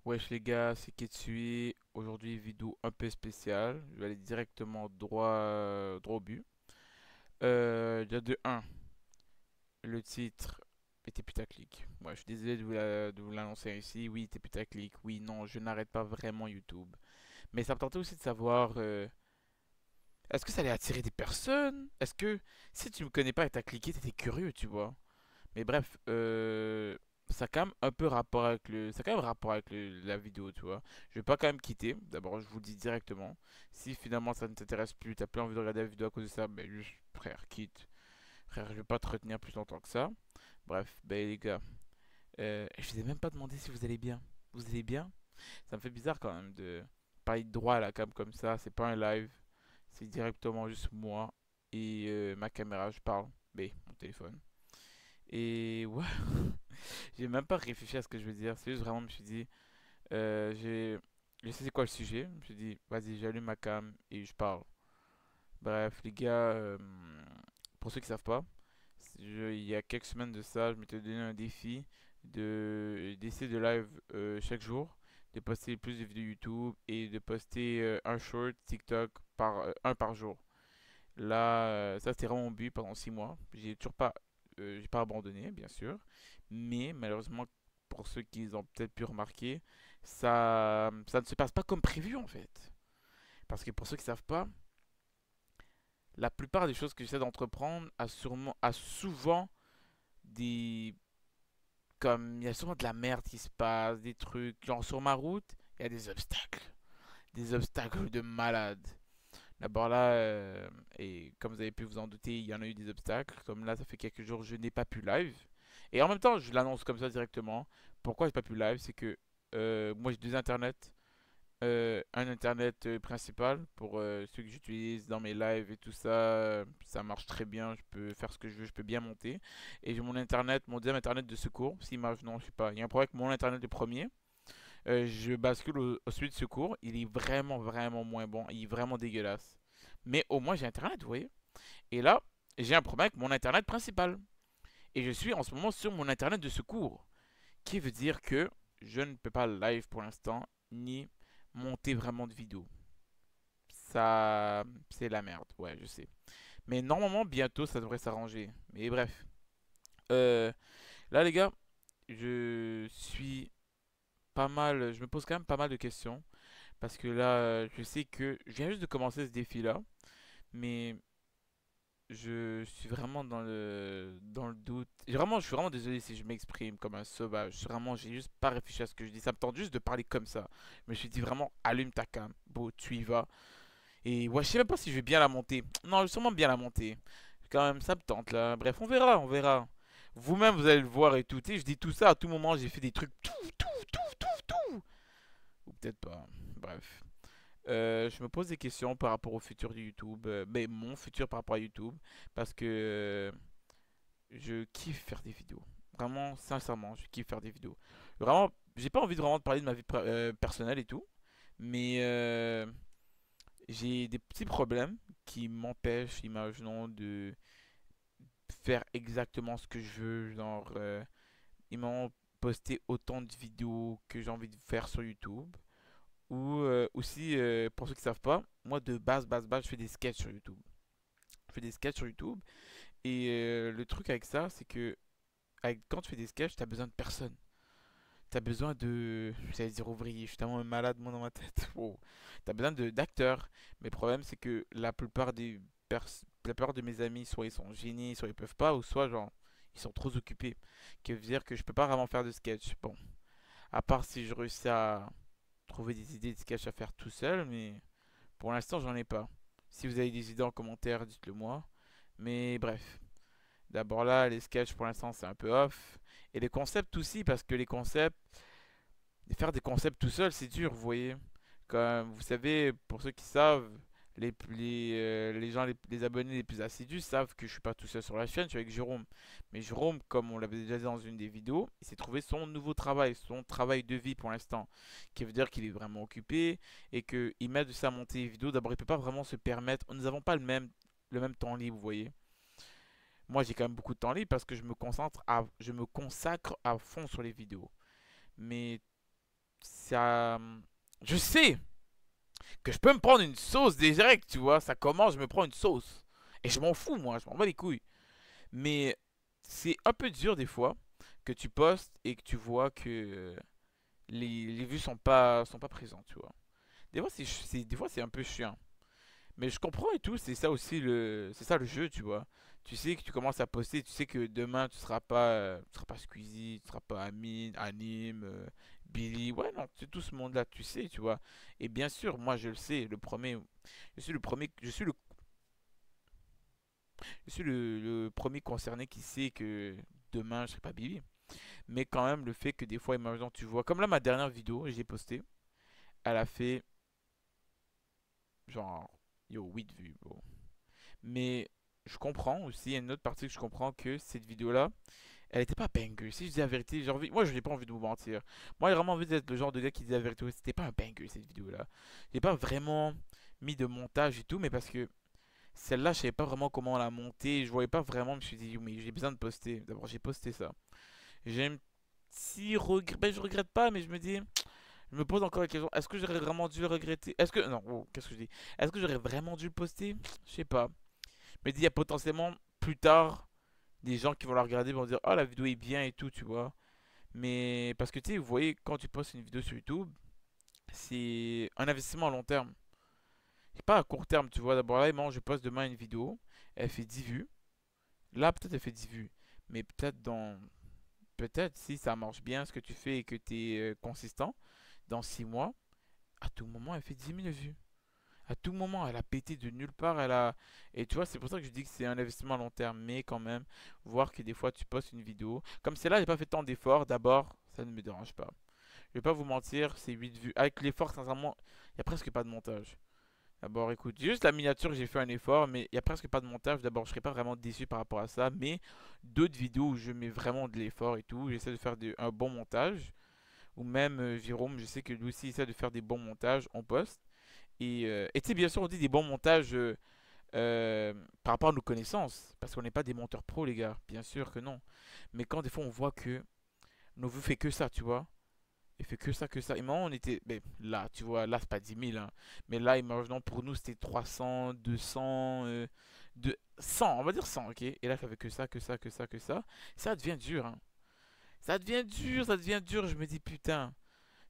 Wesh les gars, c'est Ketsui. Aujourd'hui, vidéo un peu spéciale. Je vais aller directement droit au but. Déjà de un, le titre était putaclic. Moi, je suis désolé de vous l'annoncer ici. Oui, c'était putaclic. Oui, non, je n'arrête pas vraiment YouTube. Mais ça me tentait aussi de savoir, est-ce que ça allait attirer des personnes? Est-ce que si tu me connais pas et t'as cliqué, t'étais curieux, tu vois? Mais bref, ça a quand même un peu rapport avec ça a quand même rapport avec la vidéo, tu vois. Je vais pas quand même quitter. D'abord, je vous le dis directement. Si finalement ça ne t'intéresse plus, t'as plus envie de regarder la vidéo à cause de ça, ben juste, frère, quitte. Frère, je vais pas te retenir plus longtemps que ça. Bref, ben les gars, je vous ai même pas demandé si vous allez bien. Vous allez bien? Ça me fait bizarre quand même de parler de droit à la cam comme ça. C'est pas un live, c'est directement juste moi et ma caméra. Je parle, ben mon téléphone. Et ouais. J'ai même pas réfléchi à ce que je veux dire. C'est juste vraiment, je me suis dit, j'ai, je sais c'est quoi le sujet. Je me suis dit, vas-y, j'allume ma cam et je parle. Bref, les gars, pour ceux qui savent pas, il y a quelques semaines de ça, je m'étais donné un défi d'essayer de live chaque jour, de poster plus de vidéos YouTube et de poster un short TikTok un par jour. Là, ça c'était vraiment mon but pendant 6 mois. J'ai pas abandonné, bien sûr, mais malheureusement, pour ceux qui ont peut-être pu remarquer, ça ne se passe pas comme prévu en fait. Parce que pour ceux qui savent pas, la plupart des choses que j'essaie d'entreprendre a souvent des, comme il y a souvent de la merde qui se passe, des trucs, genre sur ma route, il y a des obstacles de malade. D'abord là, et comme vous avez pu vous en douter, il y en a eu des obstacles. Comme là, ça fait quelques jours, je n'ai pas pu live. Et en même temps, je l'annonce comme ça directement. Pourquoi j'ai pas pu live? C'est que moi j'ai deux internets. Un internet principal pour ceux que j'utilise dans mes lives et tout ça. Ça marche très bien. Je peux faire ce que je veux. Je peux bien monter. Et j'ai mon internet, mon deuxième internet de secours. S'il marche, non, je sais pas. Il y a un problème avec mon internet de premier. Je bascule au celui de secours. Il est vraiment, vraiment moins bon. Il est vraiment dégueulasse. Mais au moins j'ai internet, vous voyez. Et là, j'ai un problème avec mon internet principal. Et je suis en ce moment sur mon internet de secours. Qui veut dire que je ne peux pas live pour l'instant, ni monter vraiment de vidéos. Ça, c'est la merde, ouais, je sais. Mais normalement, bientôt, ça devrait s'arranger. Mais bref. Euh, Là, les gars, je suis pas mal. Je me pose quand même pas mal de questions. Parce que là, je sais que je viens juste de commencer ce défi-là. Mais je suis vraiment dans le doute. Je suis vraiment désolé si je m'exprime comme un sauvage. J'ai juste pas réfléchi à ce que je dis. Ça me tente juste de parler comme ça. Je me suis dit vraiment, allume ta cam. Beau, tu y vas. Et ouais, je sais même pas si je vais bien la monter. Non, je vais sûrement bien la monter. Quand même, ça me tente là. Bref, on verra, on verra. Vous-même, vous allez le voir et tout. Tu sais, je dis tout ça à tout moment. J'ai fait des trucs tout. Ou peut-être pas. Bref. Je me pose des questions par rapport au futur de YouTube. Mais mon futur par rapport à YouTube. Parce que je kiffe faire des vidéos. Vraiment, sincèrement, je kiffe faire des vidéos. Vraiment, j'ai pas envie de vraiment de parler de ma vie personnelle et tout. Mais j'ai des petits problèmes qui m'empêchent, imaginons, de faire exactement ce que je veux. Genre, ils m'ont posté autant de vidéos que j'ai envie de faire sur YouTube. Ou aussi, pour ceux qui savent pas, moi de base, je fais des sketchs sur YouTube. Je fais des sketchs sur YouTube. Et le truc avec ça, c'est que quand tu fais des sketchs, t'as besoin de personne. T'as besoin de. J'allais dire ouvrier, je suis tellement malade, moi, dans ma tête. Wow. T'as besoin d'acteurs. Mais le problème, c'est que la plupart de mes amis, soit ils sont génies, soit ils peuvent pas, ou soit, genre, ils sont trop occupés. Ce qui veut dire que je peux pas vraiment faire de sketch. Bon, à part si je réussis à trouver des idées de sketch à faire tout seul, mais pour l'instant, j'en ai pas. Si vous avez des idées en commentaire, dites-le moi. Mais bref. D'abord là, les sketchs pour l'instant c'est un peu off. Et les concepts aussi, parce que les concepts, faire des concepts tout seul, c'est dur, vous voyez. Comme vous savez, pour ceux qui savent, les gens, les abonnés les plus assidus savent que je suis pas tout seul sur la chaîne, je suis avec Jérôme. Mais Jérôme, comme on l'avait déjà dit dans une des vidéos, il s'est trouvé son nouveau travail, son travail de vie pour l'instant. Qui veut dire qu'il est vraiment occupé et qu'il met de sa montée vidéo. D'abord, il peut pas vraiment se permettre. Nous n'avons pas le même temps libre, vous voyez. Moi, j'ai quand même beaucoup de temps libre parce que je me consacre à fond sur les vidéos. Mais Je sais que je peux me prendre une sauce direct, tu vois. Ça commence, je me prends une sauce. Et je m'en fous, moi, je m'en bats les couilles. Mais c'est un peu dur des fois que tu postes et que tu vois que les vues sont pas présentes, tu vois. Des fois, des fois, c'est un peu chiant. Mais je comprends et tout, c'est ça le jeu, tu vois. Tu sais que tu commences à poster, tu sais que demain tu seras pas Squeezie, tu seras pas Amine, Anime, Billy, ouais non, c'est tout ce monde-là, tu sais, tu vois. Et bien sûr, moi je le sais, je suis le premier concerné qui sait que demain je serai pas Billy. Mais quand même, le fait que des fois, imaginons, tu vois, comme là ma dernière vidéo, j'ai posté, elle a fait genre, yo, 8 vues, bro. Mais je comprends aussi, il y a une autre partie que je comprends que cette vidéo-là, elle était pas banger. Si je dis la vérité, moi je n'ai pas envie de vous mentir. Moi j'ai vraiment envie d'être le genre de gars qui dit la vérité. Ouais, c'était pas un banger cette vidéo-là. J'ai pas vraiment mis de montage et tout, mais parce que celle-là, je savais pas vraiment comment la monter. Je voyais pas vraiment, je me suis dit, mais j'ai besoin de poster. D'abord, j'ai posté ça. J'ai un petit regret. Ben, je regrette pas, mais je me dis, je me pose encore la question, est-ce que j'aurais vraiment dû le regretter? Est-ce que. Non, oh, qu'est-ce que je dis? Est-ce que j'aurais vraiment dû le poster? Je sais pas. Mais il y a potentiellement plus tard des gens qui vont la regarder et vont dire ah la vidéo est bien et tout, tu vois. Mais parce que tu sais, vous voyez, quand tu postes une vidéo sur YouTube, c'est un investissement à long terme. C'est pas à court terme, tu vois. D'abord là, moi, je poste demain une vidéo, elle fait 10 vues. Là, peut-être elle fait 10 vues. Mais peut-être si ça marche bien ce que tu fais et que tu es consistant, dans 6 mois, à tout moment, elle fait 10 000 vues. À tout moment, elle a pété de nulle part. Et tu vois, c'est pour ça que je dis que c'est un investissement à long terme. Mais quand même, voir que des fois tu postes une vidéo. Comme celle-là, j'ai pas fait tant d'efforts. D'abord, ça ne me dérange pas. Je vais pas vous mentir, c'est 8 vues. Avec l'effort, sincèrement, il n'y a presque pas de montage. D'abord, écoute, juste la miniature, j'ai fait un effort, mais il n'y a presque pas de montage. D'abord, je serais pas vraiment déçu par rapport à ça. Mais d'autres vidéos où je mets vraiment de l'effort et tout, j'essaie de faire un bon montage. Ou même Jérôme, je sais que lui aussi essaie de faire des bons montages en poste. Et tu sais, bien sûr, on dit des bons montages par rapport à nos connaissances. Parce qu'on n'est pas des monteurs pros, les gars. Bien sûr que non. Mais quand des fois, on voit que nos vues fait que ça, tu vois. Il fait que ça, que ça. Et maintenant, on était. Ben, là, tu vois, là, c'est pas 10 000. Hein. Mais là, imaginons pour nous, c'était 300, 200, 100. On va dire 100, ok. Et là, ça fait que ça, que ça, que ça, que ça. Ça devient dur, hein. Ça devient dur, ça devient dur. Je me dis, putain.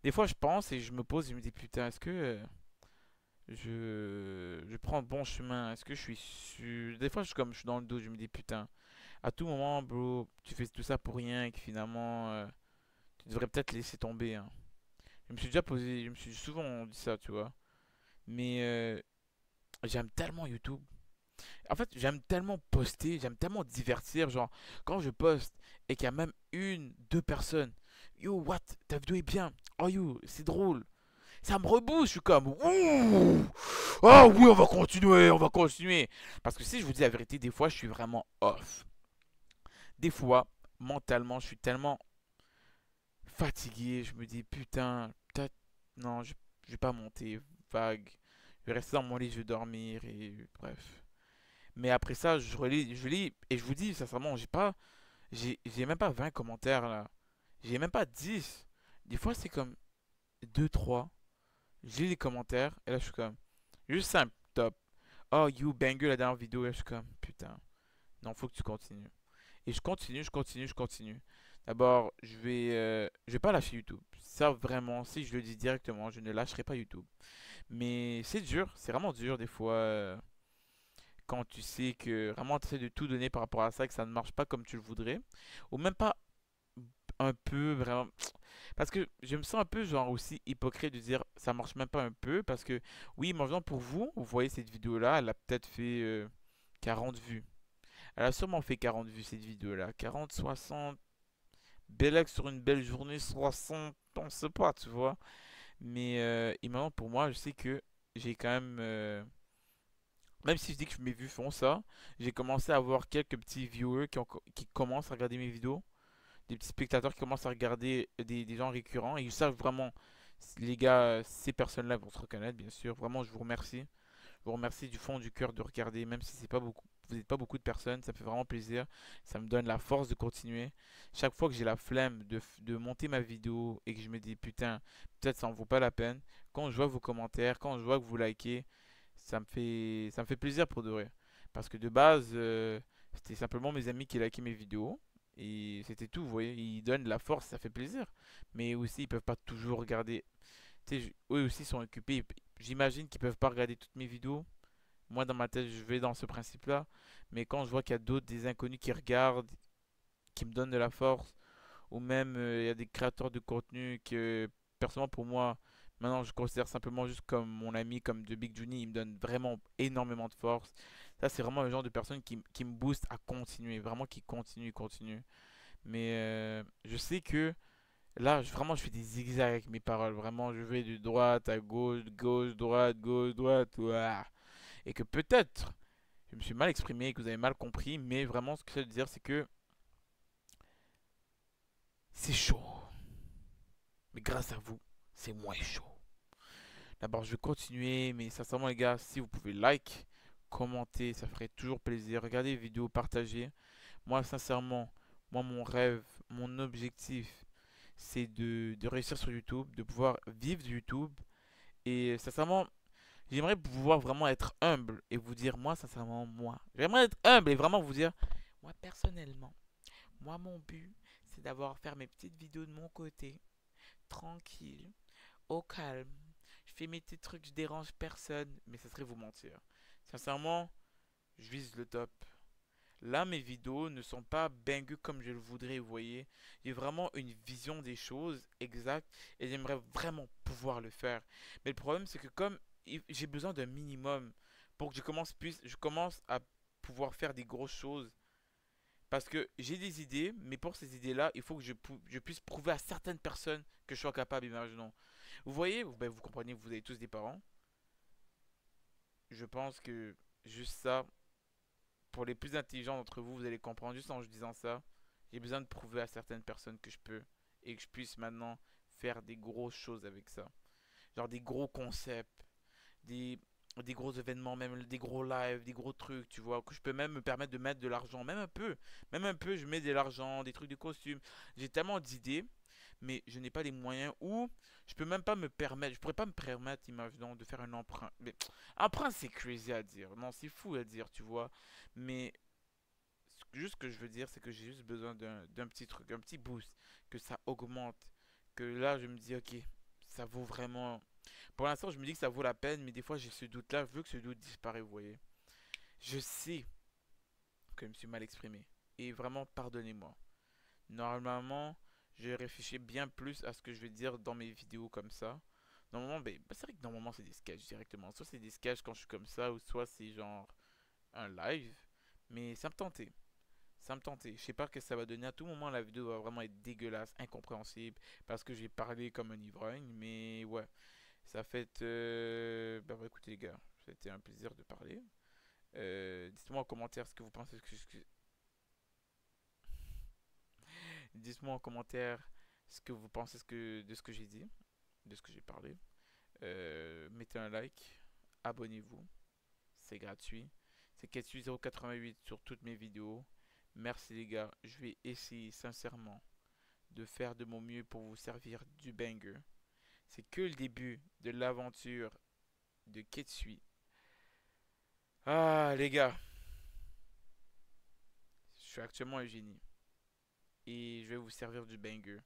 Des fois, je pense et je me pose et je me dis, putain, est-ce que. Je prends le bon chemin. Est-ce que je suis sûr? Des fois, je suis dans le dos. Je me dis, putain, à tout moment, bro, tu fais tout ça pour rien et que finalement, tu devrais peut-être laisser tomber. Hein. Je me suis souvent dit ça, tu vois. Mais j'aime tellement YouTube. En fait, j'aime tellement poster, j'aime tellement divertir. Genre, quand je poste et qu'il y a même une, deux personnes, yo, what, ta vidéo est bien. Oh, yo, c'est drôle. Ça me rebooste, je suis comme, ouh, ah oui, on va continuer, on va continuer. Parce que si je vous dis la vérité, des fois, je suis vraiment off. Des fois, mentalement, je suis tellement fatigué, je me dis, putain, peut-être, non, je vais pas monter, vague. Je vais rester dans mon lit, je vais dormir, et bref. Mais après ça, je lis, et je vous dis, sincèrement, j'ai même pas 20 commentaires, là. J'ai même pas 10. Des fois, c'est comme 2 trois. Je lis les commentaires, et là, je suis comme, juste simple, top. Oh, you banger la dernière vidéo. Et je suis comme, putain, non, faut que tu continues. Et je continue, je continue, je continue. D'abord, je vais pas lâcher YouTube. Ça, vraiment, si je le dis directement, je ne lâcherai pas YouTube. Mais c'est dur, c'est vraiment dur des fois quand tu sais que vraiment tu essaies de tout donner par rapport à ça et que ça ne marche pas comme tu le voudrais. Ou même pas un peu, vraiment. Parce que je me sens un peu genre aussi hypocrite de dire ça marche même pas un peu. Parce que oui, imaginons pour vous, vous voyez cette vidéo-là, elle a peut-être fait 40 vues. Elle a sûrement fait 40 vues cette vidéo-là. 40, 60. Belex sur une belle journée, 60, on sait pas, tu vois. Mais imaginons pour moi, je sais que j'ai quand même. Même si je dis que mes vues font ça, j'ai commencé à avoir quelques petits viewers qui commencent à regarder mes vidéos. Des petits spectateurs qui commencent à regarder des gens récurrents. Et ils savent vraiment, les gars, ces personnes-là vont se reconnaître, bien sûr. Vraiment, je vous remercie. Je vous remercie du fond du cœur de regarder, même si c'est pas beaucoup. vous n'êtes pas beaucoup de personnes, ça me fait vraiment plaisir. Ça me donne la force de continuer. Chaque fois que j'ai la flemme de monter ma vidéo et que je me dis putain, peut-être ça en vaut pas la peine. Quand je vois vos commentaires, quand je vois que vous likez, ça me fait plaisir pour de vrai. Parce que de base, c'était simplement mes amis qui likaient mes vidéos. Et c'était tout, vous voyez. Ils donnent de la force, ça fait plaisir. Mais aussi, ils peuvent pas toujours regarder. Tu sais, eux aussi sont occupés. J'imagine qu'ils peuvent pas regarder toutes mes vidéos. Moi, dans ma tête, je vais dans ce principe-là. Mais quand je vois qu'il y a d'autres, des inconnus qui regardent, qui me donnent de la force, ou même il y a des créateurs de contenu que, personnellement, pour moi, maintenant, je considère simplement juste comme mon ami, comme The Big Juni, il me donne vraiment énormément de force. Ça, c'est vraiment le genre de personne qui me booste à continuer, vraiment qui continue, continue. Mais je sais que là, vraiment, je fais des zigzags avec mes paroles. Vraiment, je vais de droite à gauche, gauche, droite, ouah. Et que peut-être, je me suis mal exprimé, que vous avez mal compris, mais vraiment, ce que je veux dire, c'est que c'est chaud. Mais grâce à vous, c'est moins chaud. D'abord, je vais continuer, mais sincèrement, les gars, si vous pouvez like, commenter, ça ferait toujours plaisir. Regardez les vidéos, partagez. Moi, sincèrement, moi, mon rêve, mon objectif, c'est de réussir sur YouTube, de pouvoir vivre de YouTube. Et sincèrement, j'aimerais pouvoir vraiment être humble et vous dire, moi, sincèrement, moi, j'aimerais être humble et vraiment vous dire, moi, personnellement, moi, mon but, c'est d'avoir faire mes petites vidéos de mon côté, tranquille, au calme. Je fais mes petits trucs, je dérange personne, mais ça serait vous mentir. Sincèrement, je vise le top. Là, mes vidéos ne sont pas bangées comme je le voudrais, vous voyez. J'ai vraiment une vision des choses exacte et j'aimerais vraiment pouvoir le faire. Mais le problème, c'est que comme j'ai besoin d'un minimum pour que je commence à pouvoir faire des grosses choses. Parce que j'ai des idées, mais pour ces idées-là, il faut que je puisse prouver à certaines personnes que je sois capable, imaginons. Vous voyez, ben, vous comprenez, vous avez tous des parents. Je pense que juste ça, pour les plus intelligents d'entre vous, vous allez comprendre juste en disant ça. J'ai besoin de prouver à certaines personnes que je peux et que je puisse maintenant faire des grosses choses avec ça. Genre des gros concepts, des, des gros événements, même des gros lives, des gros trucs, tu vois, que je peux même me permettre de mettre de l'argent, même un peu, je mets de l'argent, des trucs de costumes. J'ai tellement d'idées, mais je n'ai pas les moyens ou je peux même pas me permettre, je pourrais pas me permettre, imaginons, de faire un emprunt. Mais emprunt, c'est crazy à dire, non, c'est fou à dire, tu vois, mais juste ce que je veux dire, c'est que j'ai juste besoin d'un petit truc, un petit boost, que ça augmente, que là, je me dis, ok, ça vaut vraiment. Pour l'instant, je me dis que ça vaut la peine, mais des fois, j'ai ce doute-là. Je veux que ce doute disparaisse, vous voyez. Je sais que je me suis mal exprimé. Et vraiment, pardonnez-moi. Normalement, je réfléchis bien plus à ce que je vais dire dans mes vidéos comme ça. Normalement, c'est vrai que normalement, c'est des sketchs directement. Soit c'est des sketchs quand je suis comme ça, ou soit c'est genre un live. Mais ça me tentait. Ça me tentait. Je sais pas ce que ça va donner. À tout moment, la vidéo va vraiment être dégueulasse, incompréhensible, parce que j'ai parlé comme un ivrogne. Mais ouais, ça fait... écoutez les gars, c'était un plaisir de parler. Dites-moi en commentaire ce que vous pensez. Dites-moi en commentaire ce que vous pensez de ce que j'ai dit, de ce que j'ai parlé. Mettez un like, abonnez-vous, c'est gratuit. C'est Ketsu 088 sur toutes mes vidéos. Merci les gars, je vais essayer sincèrement de faire de mon mieux pour vous servir du banger. C'est que le début de l'aventure de Ketsui. Ah les gars, je suis actuellement un génie et je vais vous servir du banger.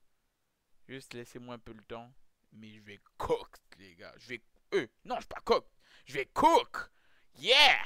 Juste laissez-moi un peu le temps, mais je vais cook les gars. Je vais non, je suis pas cook. Je vais cook. Yeah!